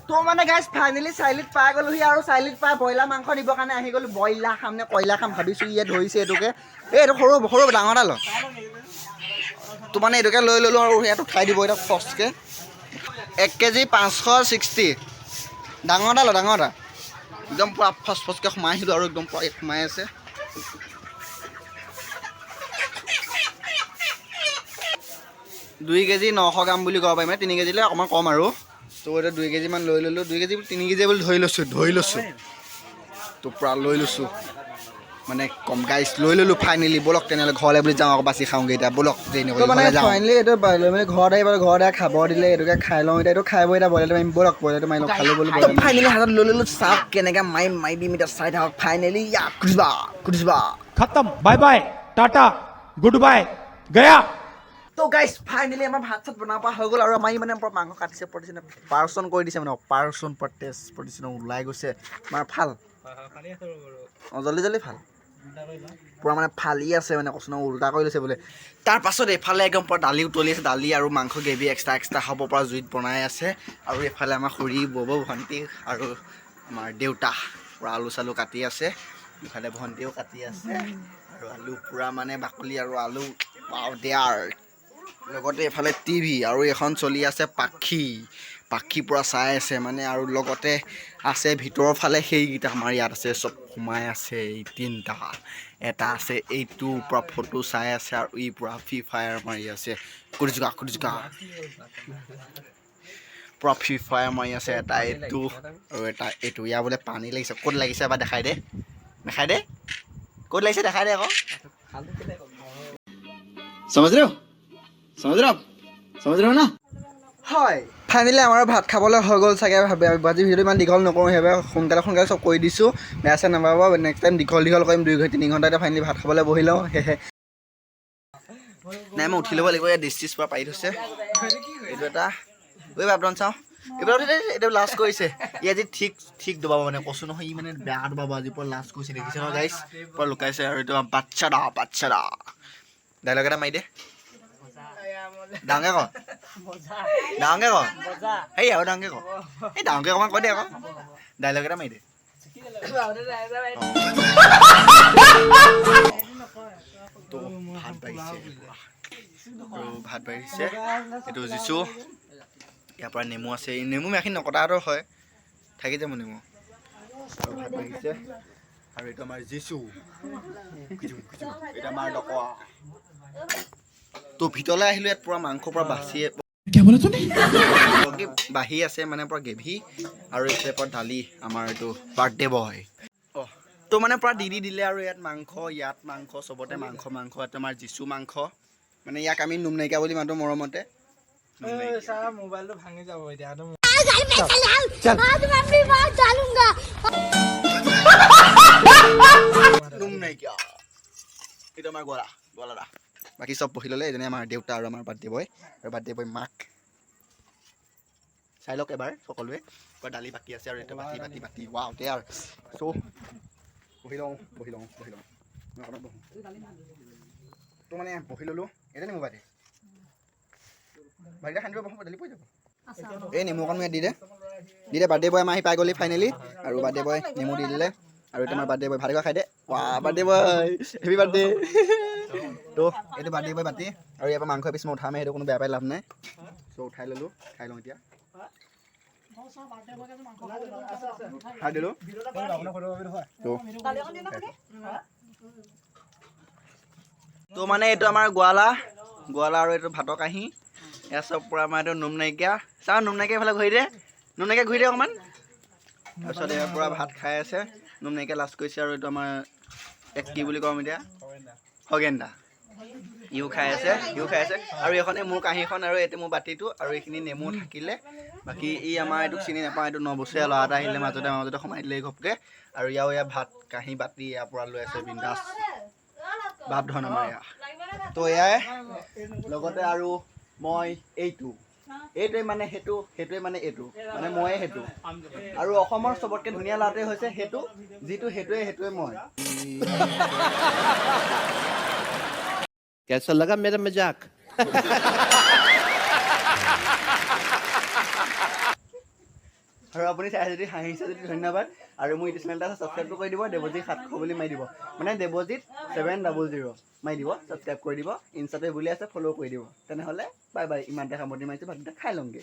তো মানে guys finally চাৰিআলিত পাই গ'লোহি আৰু চাৰিআলিত পাই ব্ৰইলাৰ মাংস নিবৰ কাৰণে আহি গ'লো ব্ৰইলাৰ খাম নে কয়লা খাম ভাবিছোঁ ইয়াত ধৰিছে এইটোকে এইটো সৰু সৰু ডাঙৰ এটা ল তো মানে এইটোকে লৈ ল'লোঁ আৰু ইয়াত উঠাই দিব এতিয়া ফচকৈ 1 কেজি 560 ডাঙৰ এটা ল ডাঙৰ এটা একদম পূৰা ফচকৈ সোমাই আহিলোঁ আৰু একদম পূৰা সোমাই আছে 2 কেজি 900 গ্ৰাম বুলি ক'ব পাৰিম 3 কেজিলৈ অকণমান কম আৰু তো এতিয়া 2 কেজিমান লৈ ল'লোঁ 2 কেজি 3 কেজি বুলি ধৰি লৈছোঁ তো পূৰা লৈ লৈছোঁ মানে কম গাইছ লৈ ল'লোঁ ফাইনেলি ব'লক তেনেহ'লে ঘৰলৈ বুলি যাওঁ আকৌ বাছি খাওঁগৈ এতিয়া ব'লক মানে ফাইনেলি এইটো লৈ মানে ঘৰত আহি খাব দিলে এইটোকে খাই লওঁ এতিয়া এইটো খাই বৈ এতিয়া ব্ৰইলাৰটো মাৰিম ব'লক ব্ৰইলাৰটো মাৰি লওঁ খালোঁ ব'লো ফাইনেলি হাতত লৈ ল'লোঁ চাওক কেনেকৈ মাৰি দিম এতিয়া চাই থাকক ফাইনেলি খুজিবা खत्म bye bye tata goodbye गया তো গাইছ ফাইনেলি আমাৰ ভাত চাত বনাব পৰা হৈ গ'ল আৰু আমাৰ মানে মাংস কাটিছে প্ৰতিদিনে অপাৰেশ্যন কৰি দিছে মানে অপাৰেশ্যন টেষ্ট প্ৰতিদিনে ওলাই গৈছে আমাৰ ভাল অঁ জল্দি ভাল পূৰা মানে ফালি আছে মানে কচোন উল্টা কৰি লৈছে বোলে তাৰপাছত এইফালে একদম পূৰা দালি উতলি আছে দালি আৰু মাংস গ্ৰেভি এক্সট্ৰা খাব পৰা জুইত বনাই আছে আৰু এইফালে আমাৰ খুৰী বব ভণ্টি আৰু আমাৰ দেউতা পূৰা আলু চালু কাটি আছে ইফালে ভণ্টিও কাটি আছে আৰু আলু পূৰা মানে বাকলি আৰু আলু পাও দেয়াৰ লগতে এইফালে টিভি আৰু এখন চলি আছে পাখি পূৰা চাই আছে মানে আৰু লগতে আছে ভিতৰৰ ফালে সেইকেইটা আমাৰ ইয়াত আছে চব সোমাই আছে এই তিনিটা এটা আছে এইটো পূৰা ফটো চাই আছে আৰু ই পূৰা ফ্ৰী ফায়াৰ মাৰি আছে কুৰিজুকা পূৰা ফ্ৰী ফায়াৰ মাৰি আছে এটা এইটো আৰু এটা এইটো ইয়াৰ বোলে পানী লাগিছে ক'ত লাগিছে এবাৰ দেখাই দে ক'ত লাগিছে দেখাই দে আকৌ समझ रहे हो ना হয় ফাইনেলি আমাৰ ভাত খাবলৈ হৈ গ'ল চাগে আজি ভিডিঅ'টো ইমান দীঘল নকৰোঁ সেইবাবে সোনকালে চব কৰি দিছোঁ বেয়া চেয়া নাপাব নেক্সট টাইম দীঘল কৰিম 2-3 ঘণ্টা এতিয়া ফাইনেলি ভাত খাবলৈ বহি লওঁ নাই মই উঠি ল'ব লাগিব ইয়াত ডিছ পৰা পাৰি থৈছে এইটো এটা ঐ ভাবদন চাওঁ এইবাৰ এইটো লাষ্ট কৰিছে ই আজি ঠিক দবাব মানে কৈছোঁ নহয় ই মানে বেয়া দবাব আজি পৰা লাষ্ট কৰিছে দেখিছে নহয় গাইছ পৰা লুকাইছে আৰু এইটো বাচ্চা দা ডাইলগ এটা মাৰি দে ডাঙৰকে ক সেই আৰু ডাঙৰকে ক এই ডাঙৰকে অকণমান কৈ দে আকৌ ডাইলগ এটা মাৰি দে ভাত বাঢ়িছে এইটো জিছো ইয়াৰ পৰা নেমু আছে নেমু মেখিন নকটাটো হয় থাকি যাব নেমু আৰু ভাত বাঢ়িছে আৰু এইটো আমাৰ জিছো এটা আমাৰ ডকোৱা তো ভিতৰলৈ আহিলোঁ ইয়াত পূৰা মাংস পূৰা বাঢ়ি আছে মানে পূৰা গ্ৰেভি আৰু এইফালে পূৰা দালি আমাৰ এইটো বাৰ্থডে বয় তো মানে পূৰা দিলে আৰু ইয়াত মাংস চবতে মাংস ইয়াত আমাৰ জিচু মাংস মানে ইয়াক আমি নুম নাইকিয়া বুলি মাতো মৰমতে মোবাইলটো ভাঙি যাব এতিয়া নুম নাইকিয়া এইটো আমাৰ গলা বাকী চব বহি ল'লে এজনে আমাৰ দেউতা আৰু আমাৰ বাৰ্থডে বয় আৰু বাৰ্থডে বয় মাক চাই লওক এবাৰ সকলোৱে দালি বাকী আছে আৰু এটা বাতি ৱাও দে আৰু চ' বহি লওঁ তো মানে বহি ল'লোঁ এতিয়া নেমু বাদে খান্দিব বহো দালি পৰি যাব এই নেমু অকণ দি দে বাৰ্থডে বয় আমাৰ আহি পাই গ'লি ফাইনেলি আৰু বাৰ্থডে বয় নেমু দি দিলে আৰু এতিয়া আমাৰ বাৰ্থডে বয় ভালকৈ খাই দে বাৰ্থডে বয় হেপী বাৰ্থডে তো এইটো বাৰ্থডে বয় বাতি আৰু ইয়াৰ পৰা মাংস এপিচ মই উঠামে সেইটো কোনো বেয়া পাই লাভ নাই চ' উঠাই ল'লোঁ খাই লওঁ এতিয়া খাই দিলোঁ তো মানে এইটো আমাৰ গোৱালা আৰু এইটো ভাতৰ কাঁহী এয়া চব পূৰা আমাৰ এইটো নুম নাইকিয়া চাওঁ নুম নাইকিয়া এইফালে ঘূৰি দে অকণমান তাৰপিছত ইয়াৰ পূৰা ভাত খাই আছে নুম নাইকিয়া লাষ্ট কৰিছে আৰু এইটো আমাৰ কি বুলি ক'ম এতিয়া খগেন্দা ইও খাই আছে আৰু এইখনে মোৰ কাঁহীখন আৰু এইটো মোৰ বাতিটো আৰু এইখিনি নেমু থাকিলে বাকী ই আমাৰ এইটো চিনি নাপাওঁ এইটো 9 বছৰীয়া ল'ৰা এটা আহিলে মাজতে সোমাই দিলে ঘপকৈ আৰু ইয়াৰ ভাত কাঁহী বাতি ইয়াৰ পৰা লৈ আছে বিন্দাছ ভাৱ ধন আমাৰ ইয়াৰ তো এয়াই লগতে আৰু মই এইটোৱে মানে সেইটোৱে মানে এইটো মানে ময়ে সেইটো আৰু অসমৰ চবতকৈ ধুনীয়া ল'ৰাটোৱে হৈছে সেইটো যিটো সেইটোৱে মই कैसा लगा मेरा मजाक আৰু আপুনি চাই যদি হাঁহিছে যদি ধন্যবাদ আৰু মোৰ ইউটিউব চেনেল এটা ছাবস্ক্ৰাইবটো কৰি দিব দেৱজিৎ 700 বুলি মাৰি দিব মানে দেৱজিৎ 700 মাৰি দিব ছাবস্ক্ৰাইব কৰি দিব ইনষ্টাতে বুলি আছে ফ'ল' কৰি দিব তেনেহ'লে বাই বাই ইমানতে সামৰণি মাৰিছোঁ ভাতকেইটা খাই লওঁগৈ